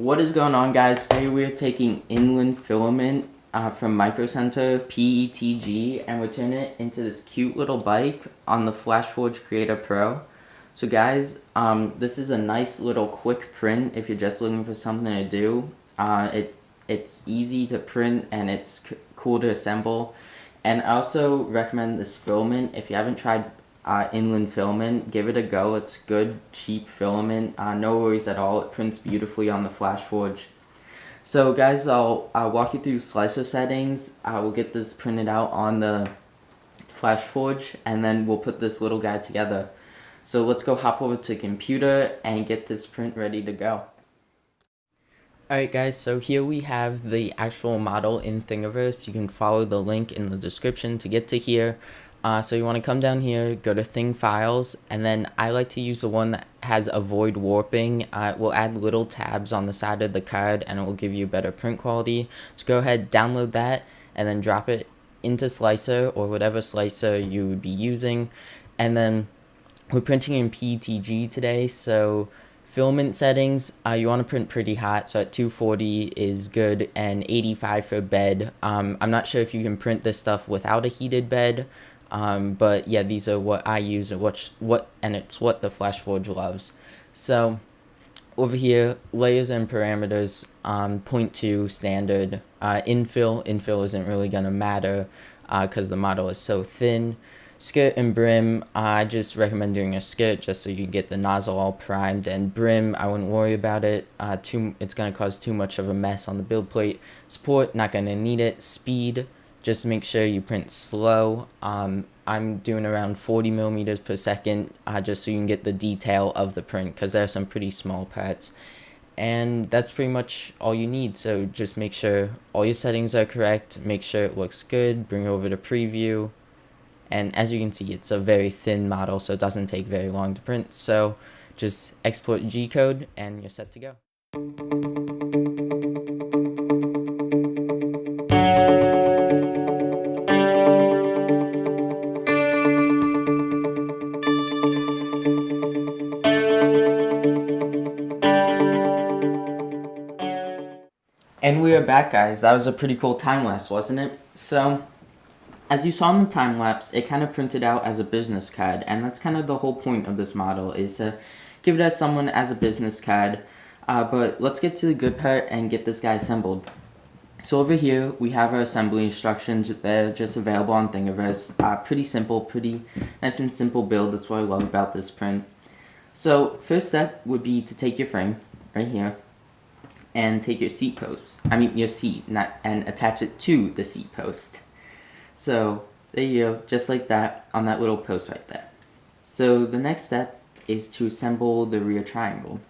What is going on, guys? Today we're taking inland filament from Micro Center PETG and we're turning it into this cute little bike on the FlashForge Creator Pro. So guys, this is a nice little quick print if you're just looking for something to do. It's easy to print and it's cool to assemble. And I also recommend this filament. If you haven't tried inland filament, give it a go. It's good, cheap filament. No worries at all. It prints beautifully on the FlashForge. So guys, I'll walk you through slicer settings. We'll get this printed out on the FlashForge, and then we'll put this little guy together. So let's go hop over to computer and get this print ready to go. Alright guys, so here we have the actual model in Thingiverse. You can follow the link in the description to get to here. So you want to come down here, go to Thing Files, and then I like to use the one that has Avoid Warping. It will add little tabs on the side of the card and it will give you better print quality. So go ahead, download that, and then drop it into Slicer or whatever slicer you would be using. And then we're printing in PETG today, so filament settings, you want to print pretty hot, so at 240 is good, and 85 for bed. I'm not sure if you can print this stuff without a heated bed, but yeah, these are what I use and it's what the FlashForge loves. So over here, layers and parameters, 0.2 standard. Infill isn't really gonna matter because the model is so thin. Skirt and brim, I just recommend doing a skirt just so you get the nozzle all primed, and brim, I wouldn't worry about it. It's going to cause too much of a mess on the build plate. Support, not going to need it. Speed, just make sure you print slow. I'm doing around 40 millimeters per second just so you can get the detail of the print because there are some pretty small parts. And that's pretty much all you need, so just make sure all your settings are correct, make sure it looks good, bring it over to preview. And as you can see, it's a very thin model, so it doesn't take very long to print. So just export G-code and you're set to go. And we are back, guys. That was a pretty cool time lapse, wasn't it? So as you saw in the time lapse, it kind of printed out as a business card, and that's kind of the whole point of this model, is to give it as someone as a business card. But let's get to the good part and get this guy assembled. So over here, we have our assembly instructions. They're just available on Thingiverse. Pretty simple, pretty nice and simple build. That's what I love about this print. So first step would be to take your frame, right here, and take your seat post. Your seat, and attach it to the seat post. So there you go, just like that on that little post right there. So the next step is to assemble the rear triangle.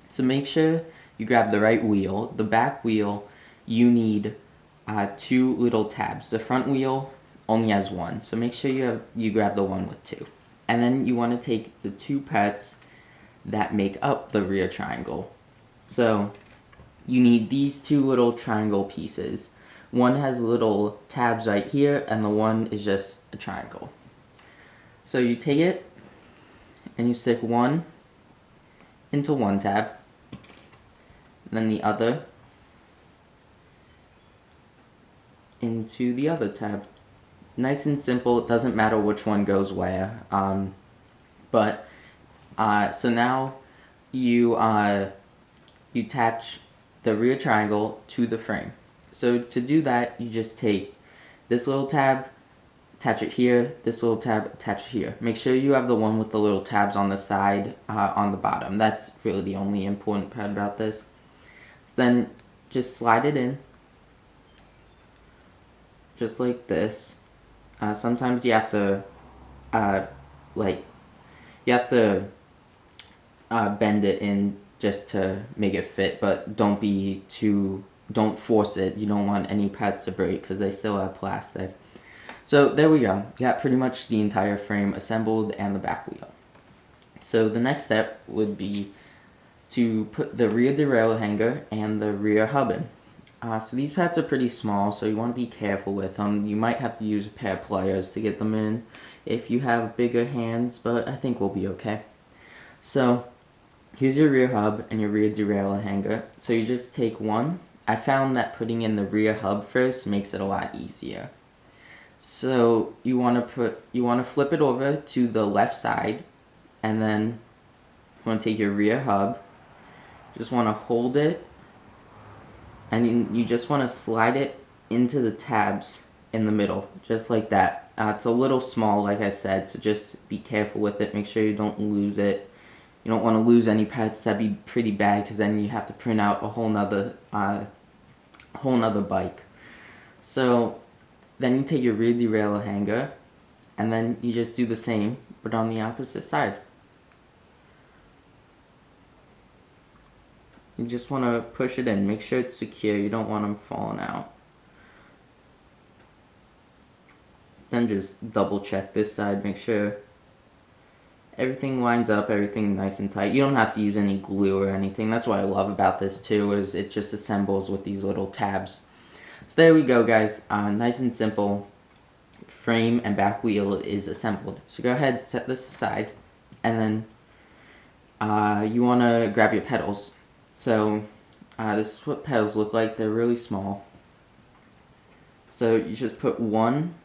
So make sure you grab the right wheel. The back wheel, you need two little tabs. The front wheel only has one, so make sure you grab the one with two. And then you want to take the two parts that make up the rear triangle. So you need these two little triangle pieces. One has little tabs right here, and the one is just a triangle. So you take it, and you stick one into one tab, and then the other into the other tab. Nice and simple, it doesn't matter which one goes where. So now you attach the rear triangle to the frame. So to do that, you just take this little tab, attach it here, this little tab, attach it here. Make sure you have the one with the little tabs on the side, on the bottom. That's really the only important part about this. So then just slide it in, just like this. Sometimes you have to, bend it in just to make it fit, but don't force it. You don't want any parts to break because they still have plastic. So there we go. You got pretty much the entire frame assembled and the back wheel. So the next step would be to put the rear derailleur hanger and the rear hub in. So these parts are pretty small, so you want to be careful with them. You might have to use a pair of pliers to get them in if you have bigger hands, but I think we'll be okay. So here's your rear hub and your rear derailleur hanger. So you just take one. I found that putting in the rear hub first makes it a lot easier. So you want to flip it over to the left side, and then you want to take your rear hub, just want to hold it, and you just want to slide it into the tabs in the middle, just like that. It's a little small, like I said, so just be careful with it. Make sure you don't lose it. You don't want to lose any parts. That'd be pretty bad, because then you have to print out a whole nother bike. So then you take your rear derailleur hanger, and then you just do the same, but on the opposite side. You just want to push it in. Make sure it's secure. You don't want them falling out. Then just double check this side. Make sure everything lines up, everything nice and tight. You don't have to use any glue or anything. That's what I love about this too, is it just assembles with these little tabs. So there we go, guys. Nice and simple. Frame and back wheel is assembled. So go ahead, set this aside, and then you want to grab your pedals. So this is what pedals look like. They're really small. So you just put one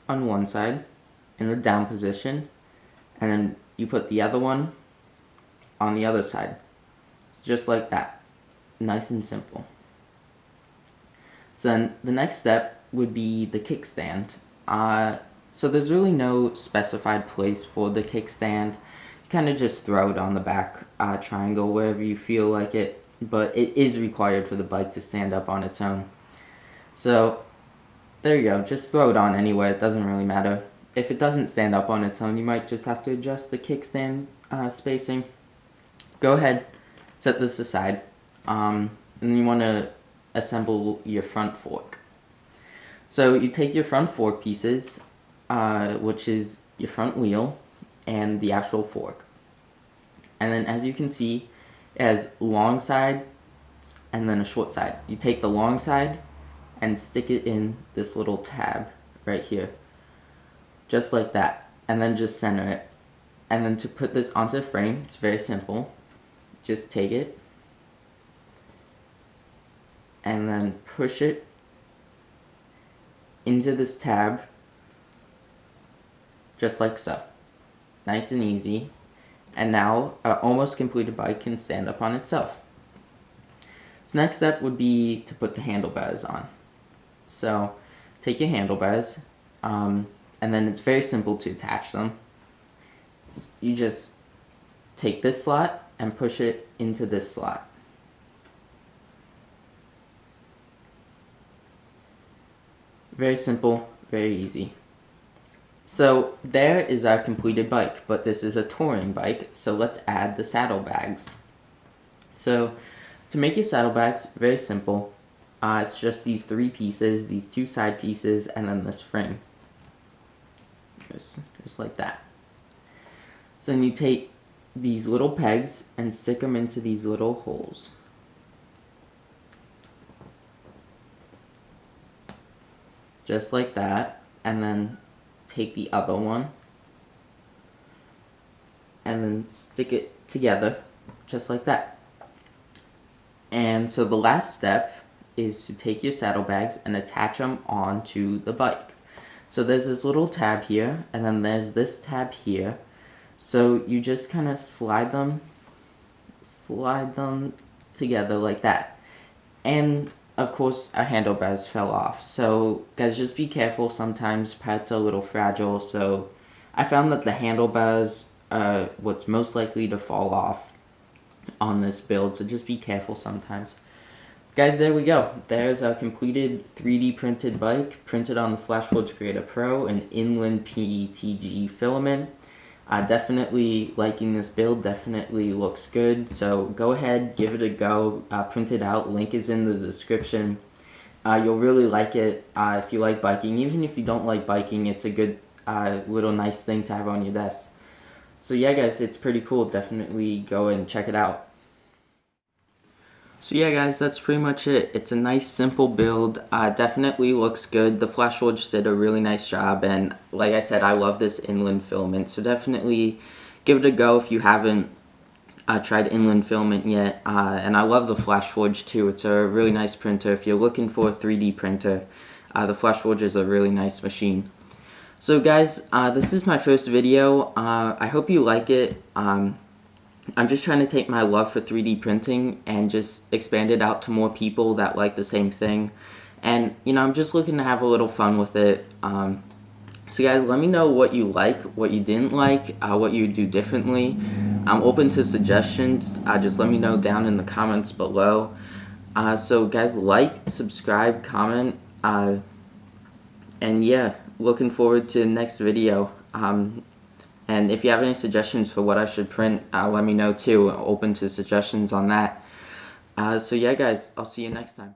on one side in the down position, and then you put the other one on the other side. So just like that. Nice and simple. So then the next step would be the kickstand. So there's really no specified place for the kickstand. You kind of just throw it on the back triangle wherever you feel like it, but it is required for the bike to stand up on its own. So there you go, just throw it on anywhere, it doesn't really matter. If it doesn't stand up on its own, you might just have to adjust the kickstand spacing. Go ahead, set this aside, and then you want to assemble your front fork. So you take your front fork pieces, which is your front wheel and the actual fork. And then as you can see, it has long side and then a short side. You take the long side and stick it in this little tab right here. Just like that. And then just center it. And then to put this onto the frame, it's very simple. Just take it and then push it into this tab, just like so. Nice and easy. And now an almost completed bike can stand up on itself. So next step would be to put the handlebars on. So take your handlebars, and then it's very simple to attach them. You just take this slot and push it into this slot. Very simple, very easy. So there is our completed bike, but this is a touring bike, so let's add the saddlebags. So to make your saddlebags, very simple. It's just these three pieces, these two side pieces, and then this frame. Just like that. So then you take these little pegs and stick them into these little holes. Just like that, and then take the other one and then stick it together just like that. And so the last step is to take your saddlebags and attach them onto the bike. So there's this little tab here, and then there's this tab here. So you just kind of slide them together like that. And of course our handlebars fell off, so guys, just be careful. Sometimes parts are a little fragile, so I found that the handlebars are what's most likely to fall off on this build, so just be careful sometimes. Guys, there we go. There's our completed 3D printed bike, printed on the FlashForge Creator Pro in inland PETG filament. Definitely liking this build, definitely looks good, so go ahead, give it a go, print it out, link is in the description. You'll really like it if you like biking. Even if you don't like biking, it's a good little nice thing to have on your desk. So yeah guys, it's pretty cool, definitely go and check it out. So yeah guys, that's pretty much it. It's a nice simple build, definitely looks good. The FlashForge did a really nice job, and like I said, I love this inland filament, so definitely give it a go if you haven't. tried inland filament yet, and I love the FlashForge too. It's a really nice printer. If you're looking for a 3D printer, the FlashForge is a really nice machine. So guys, this is my first video. I hope you like it. I'm just trying to take my love for 3D printing and just expand it out to more people that like the same thing. And, you know, I'm just looking to have a little fun with it. So guys, let me know what you like, what you didn't like, what you would do differently. I'm open to suggestions. Just let me know down in the comments below. So guys, like, subscribe, comment, and yeah, looking forward to the next video. And if you have any suggestions for what I should print, let me know too. Open to suggestions on that. So yeah guys, I'll see you next time.